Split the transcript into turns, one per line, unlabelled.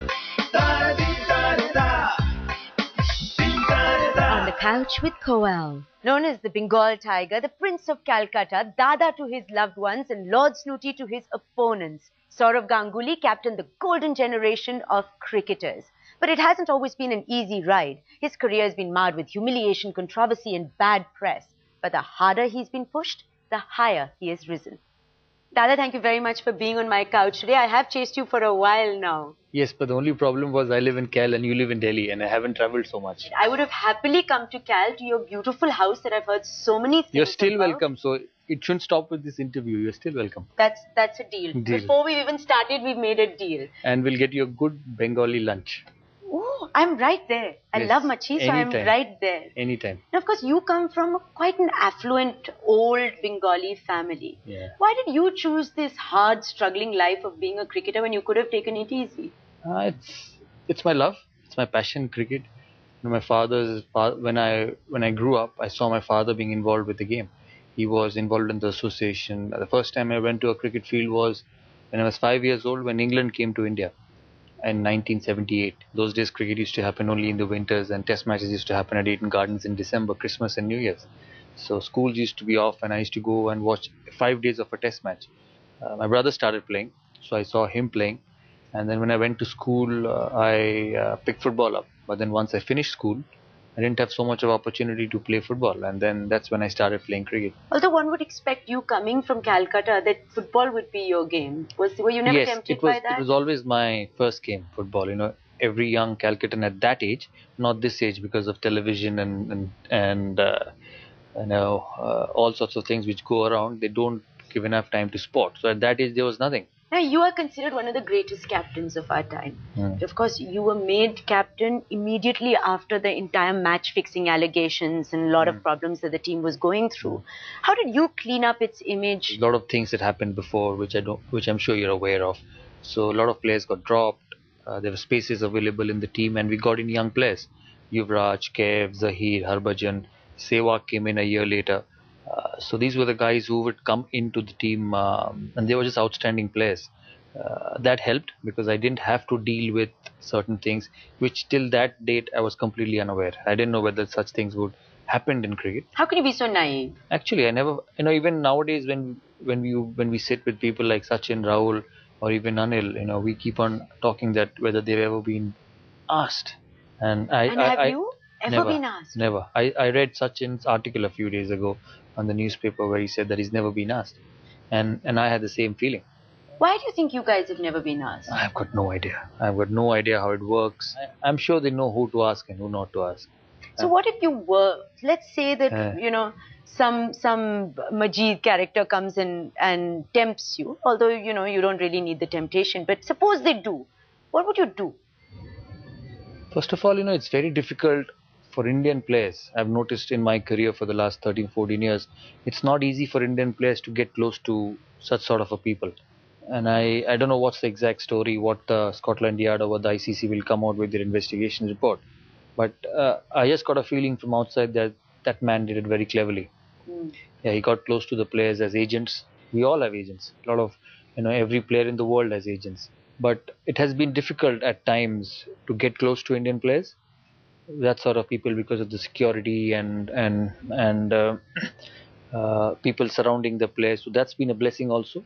On the couch with Koel. Known as the Bengal Tiger, the Prince of Calcutta, Dada to his loved ones and Lord Snooty to his opponents, Sourav Ganguly captained the golden generation of cricketers. But it hasn't always been an easy ride. His career has been marred with humiliation, controversy and bad press. But the harder he's been pushed, the higher he has risen. Dada, thank you very much for being on my couch today. I have chased you for a while now.
Yes, but the only problem was I live in Cal and you live in Delhi and I haven't traveled so much.
I would have happily come to Cal, to your beautiful house that I've heard so many things
You're still
about.
welcome, so it shouldn't stop with this interview. You're still welcome.
That's a deal.
Deal.
Before we even started, we made a deal.
And we'll get you a good Bengali lunch.
Oh, I'm right there. I
Yes,
love machi, so I'm
anytime.
right there.
Anytime.
Now, of course, you come from quite an affluent, old Bengali family.
Yeah.
Why did you choose this hard, struggling life of being a cricketer when you could have taken it easy?
It's my love. It's my passion, cricket. My when I grew up, I saw my father being involved with the game. He was involved in the association. The first time I went to a cricket field was when I was 5 years old, when England came to India in 1978. Those days cricket used to happen only in the winters and test matches used to happen at Eden Gardens in December, Christmas and New Year's. So schools used to be off and I used to go and watch 5 days of a test match. My brother started playing, so I saw him playing. And then when I went to school, I picked football up. But then once I finished school, I didn't have so much of opportunity to play football. And then that's when I started playing cricket.
Although one would expect you coming from Calcutta that football would be your game. Were you never
Yes,
tempted by that?
it was always my first game, football. Every young Calcuttan at that age, not this age because of television and all sorts of things which go around, they don't give enough time to sport. So at that age, there was nothing.
Now, you are considered one of the greatest captains of our time.
Mm.
Of course, you were made captain immediately after the entire match-fixing allegations and a lot of problems that the team was going through. How did you clean up its image?
A lot of things that happened before, which I'm sure you're aware of. So a lot of players got dropped. There were spaces available in the team, and we got in young players. Yuvraj, Kev, Zahir, Harbhajan, Sehwag came in a year later. So these were the guys who would come into the team, and they were just outstanding players. That helped because I didn't have to deal with certain things, which till that date I was completely unaware. I didn't know whether such things would happen in cricket.
How can you be so naive?
Actually, I never, even nowadays when we sit with people like Sachin, Rahul, or even Anil, we keep on talking that whether they've ever been asked. And
Have you ever
never
been asked?
never. I read Sachin's article a few days ago on the newspaper where he said that he's never been asked, and I had the same feeling.
Why do you think you guys have never been asked?
I've got no idea. I've got no idea how it works. I'm sure they know who to ask and who not to ask.
So what if you were, let's say that, some Majid character comes in and tempts you, although, you don't really need the temptation, but suppose they do. What would you do?
First of all, it's very difficult for Indian players. I've noticed in my career for the last 13, 14 years, it's not easy for Indian players to get close to such sort of a people. And I don't know what's the exact story, what the Scotland Yard or what the ICC will come out with their investigation report. But I just got a feeling from outside that that man did it very cleverly. Yeah, he got close to the players as agents. We all have agents. A lot of, every player in the world has agents. But it has been difficult at times to get close to Indian players, that sort of people, because of the security and people surrounding the players. So that's been a blessing also.